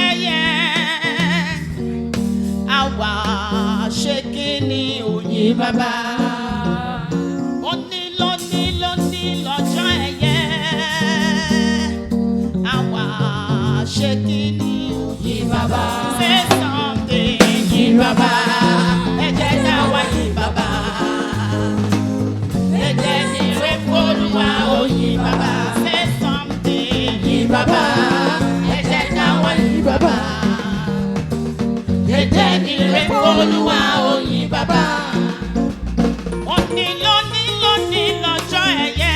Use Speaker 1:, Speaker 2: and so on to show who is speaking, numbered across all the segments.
Speaker 1: ẹyẹ àwa ṣe kíni òyìn bàbá. Lónìí lọ́jọ́ ẹyẹ àwa ṣe kíni òyìn bàbá. Say something yìn bàbá. Ẹ jẹ́ ká wá yìn bàbá. Ẹ jẹ́ ní ìwé f'Olúwa òyìn bàbá. Say something yìn bàbá. Ẹ jẹ́ ká wá yìn bàbá. Ẹ jẹ́ ní ìwé f'Olúwa òyìn bàbá. Lónìí lọ́jọ́ ẹyẹ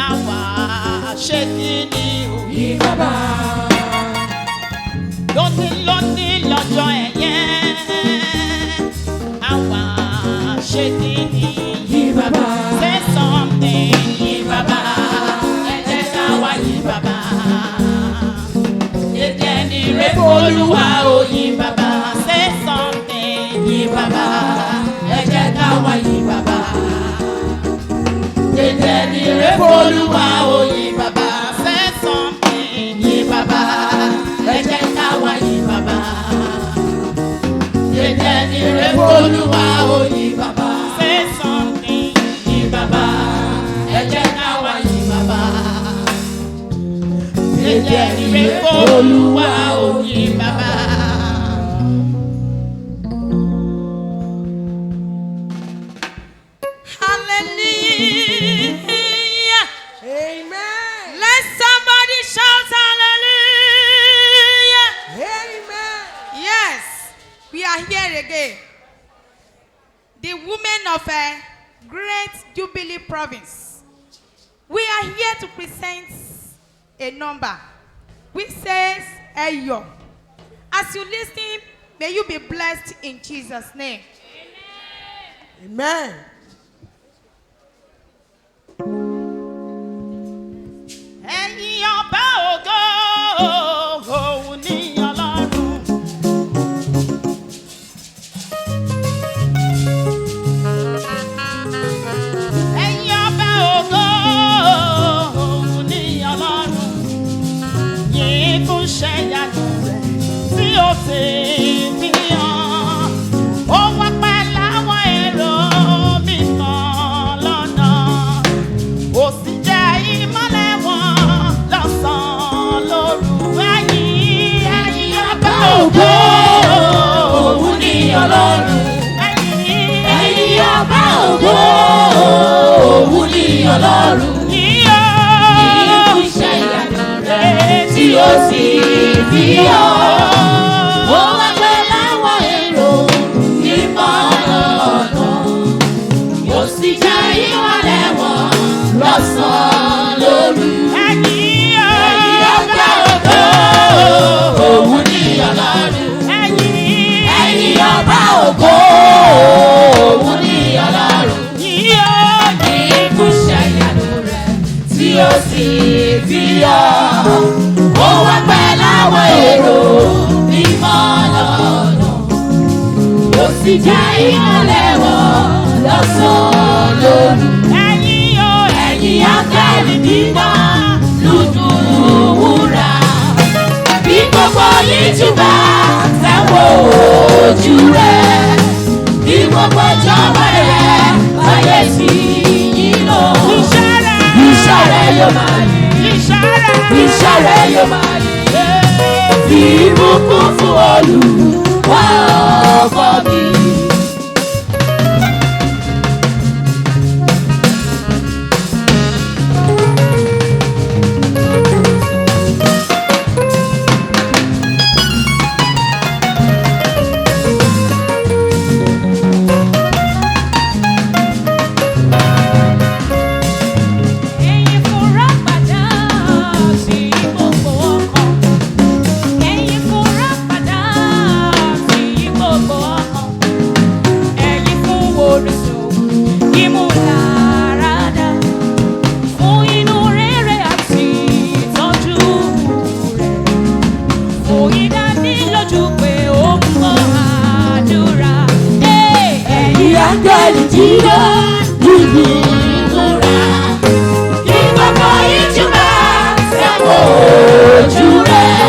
Speaker 1: àwa ṣe kíni òyìn bàbá. Lónìí lọ́jọ́ ẹyẹ àwa ṣe kíni yìn bàbá. Say something yìn bàbá. Ẹ jẹ́ ká wá yìn bàbá. Ẹ jẹ́ ní ìwé f'Olúwa òyìn bàbá. Say something yìn bàbá. Ẹ jẹ́ ká wá yìn bàbá. Ẹ jẹ́ ní ìwé f'Olúwa òyìn bàbá. Say something yìn bàbá. Ẹ jẹ́ ká wá yìn bàbá. Ẹ jẹ́ ní ìwé f'Olúwa òyìn bàbá. Say something yìn bàbá. Ẹ jẹ́ ká wá yìn bàbá. Ẹ jẹ́ ní ìwé f'Olúwa òyìn bàbá. Hallelujah.
Speaker 2: Amen.
Speaker 1: Let somebody shout hallelujah.
Speaker 2: Amen.
Speaker 1: Yes, we are here again. The women of a great Jubilee province. We are here to present a number which says Eyo. As you listen, may you be blessed in Jesus' name.
Speaker 2: Amen.
Speaker 1: Ẹ̀yin ọba ògo, òun ni Ọlọ́run. Ẹ̀yin ọba ògo, òun ni Ọlọ́run. Yìn fún iṣẹ́ ìyanu rẹ̀ tí ó ṣe fihàn. Ó wá pẹ̀lú àwọn èrò mímọ́ lọ́nà. Ó sì jẹ́ ìmọ́lẹ̀ wọn lọ́sàn-án lóru. Ẹ̀yin ọba ògo, òun ni Ọlọ́run. Ẹ̀yin ọba ògo, òun ni Ọlọ́run. Yìn fún iṣẹ́ ìyanu rẹ̀ tí ó sì fihàn. Ó wá pẹ̀lú àwọn èrò mímọ́ lọ́nà. Ó sì jẹ́ ìmọ́lẹ̀ wọn lọ́sàn-án lóru. Ẹ̀yin ọba ògo, òun ni Ọlọ́run. Ẹ̀yin ọba ògo, òun ni Ọlọ́run. Yìn fún iṣẹ́ ìyanu rẹ̀ tí ó sì fihàn. Ó wá pẹ̀lú àwọn èrò mímọ́ lọ́nà. Ó sì jẹ́ ìmọ́lẹ̀ wọn lọ́sàn-án lóru. Ẹ̀yin áńgẹ́lì mímọ́ lùdù wúrà. Bí gbogbo yín júbà tẹ́wọ́ ojú rẹ̀. Bí gbogbo ìjọba rẹ̀ láyé sí yín lọ. Iṣẹ́ rẹ̀ yóò máa yìn. Iṣẹ́ rẹ̀ yóò máa yìn. Fi ìbùkún fún Olúwa ọkọ mi. áńgẹ́lì tí ó dúdú múra. Kí gbogbo ìjùmọ̀ sẹ́wọ̀n ojú rẹ̀.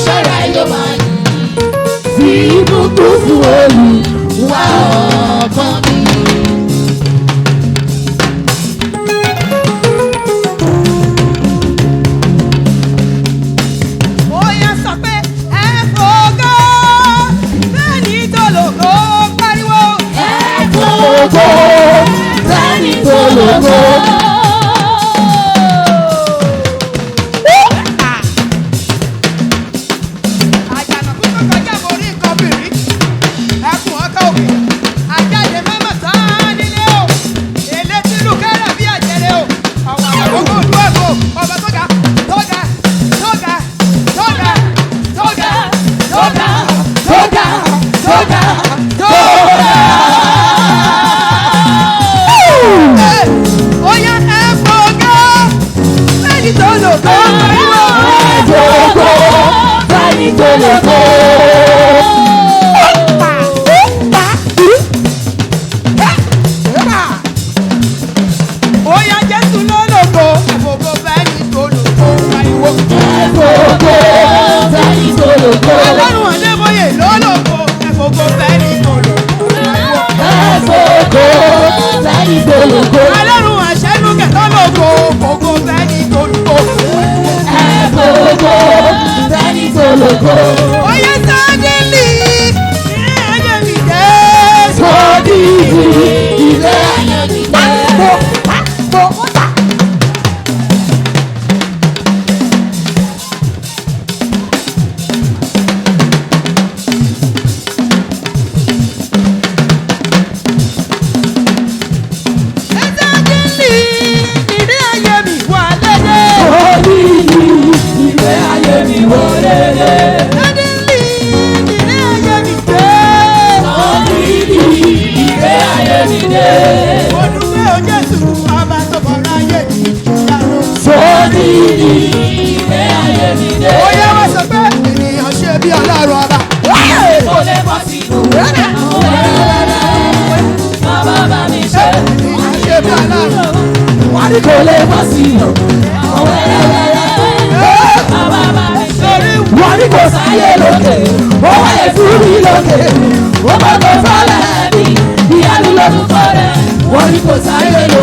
Speaker 3: ṣọ́ra yóò máa yìn. Fi ìbùkún fún Olúwa ọkàn mi.
Speaker 1: Ó yá sọ pé ẹ fògo lẹ́ni tó lògo pariwo.
Speaker 3: Ẹ fògo lẹ́ni tó lògo.
Speaker 1: Àjànàkú tó kọjá mo rí nǹkan bìrì. Ẹkùn ọkọ òkè. Àjáde mẹ́mọ̀ tán nílé o. Èlé tí lù kẹ́rẹ̀ bí àjẹrẹ o. Àwọn àgbàgbọ́ olú ẹ̀kọ́ ọba tó ga tó ga tó ga tó ga tó ga tó ga tó ga tó ga tó ga. Ó yá ẹ fògo lẹ́ni tó lògo pariwo.
Speaker 3: Fògo lẹ́ni tó lògo.
Speaker 1: Ó yá Jésù ló lògo, ẹ̀fògo fẹ́ni tó lògo pariwo.
Speaker 3: Fògo lẹ́ni tó lògo.
Speaker 1: Ọlọ́run Adébóyè ló lògo, ẹ̀fògo fẹ́ni tó lògo pariwo.
Speaker 3: Fògo lẹ́ni tó lògo.
Speaker 1: Ọlọ́run Àṣẹ́núkẹ̀ ló lògo, fògo fẹ́ni tó lògo.
Speaker 3: Fògo lẹ́ni tó lògo.
Speaker 1: Ó yá Sádílì, ní ayé mi dé.
Speaker 3: Sọ́díìsì ilé ayé mi dé.
Speaker 1: Sádílì, ní ayé mi wà lédè.
Speaker 3: Sọ́díìsì ilé ayé mi wọlé dé.
Speaker 1: Sádílì, ní ayé mi dé.
Speaker 3: Sọ́díìsì ilé ayé mi dé.
Speaker 1: Mo dúpẹ́ o Jésù, ọba tó fọ̀rọ̀ ayé mi dànù.
Speaker 3: Sọ́díìsì ilé ayé mi dé.
Speaker 1: Ó yẹ wá sọ pé ènìyàn ṣe bí Ọlọ́run ọba.
Speaker 3: Kò lè bọ́ sínú àwọn wẹ́rẹ́wẹ́rẹ́. Bàbá bá mi ṣe.
Speaker 1: Ènìyàn ṣe bí Ọlọ́run.
Speaker 3: Wọ́n ní kò lè bọ́ sínú àwọn wẹ́rẹ́wẹ́rẹ́. Bàbá bá mi ṣe. Wọ́n ní kò sáyé lókè. Ó wáyé fún mi lókè. Ó bá tó fọ́lẹ̀ mi. Ìyanu lọ́dún fọ́lẹ̀. Wọ́n ní kò sáyé lókè.